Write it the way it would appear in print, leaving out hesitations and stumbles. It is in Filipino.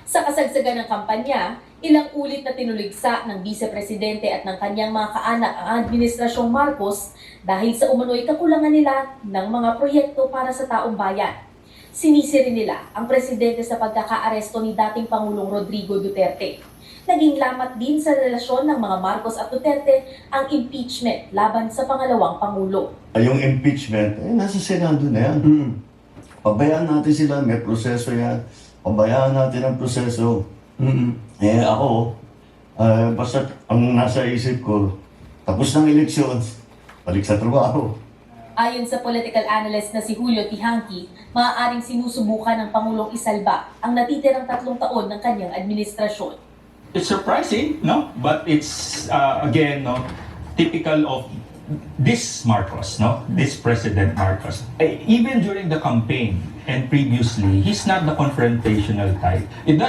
Sa kasagsagan ng kampanya, ilang ulit na tinuligsa ng Vice Presidente at ng kanyang mga kaanak ang Administrasyong Marcos dahil sa umano'y kakulangan nila ng mga proyekto para sa taong bayan. Sinisi rin nila ang Presidente sa pagkakaaresto ni dating Pangulong Rodrigo Duterte. Naging lamat din sa relasyon ng mga Marcos at Duterte ang impeachment laban sa pangalawang Pangulo. Yung impeachment, nasa Senado na yan. Pabayaan natin sila, may proseso yan. Pabayaan natin ang proseso. Ako, basta ang nasa isip ko, tapos ng eleksyon, balik sa trabaho. Ayon sa political analyst na si Julio Tihanki, maaaring sinusubukan ng Pangulong isalba ang natitirang 3 taon ng kanyang administrasyon. It's surprising, no? But it's again, no, typical of this Marcos, no? This President Marcos. Even during the campaign and previously, he's not the confrontational type. It does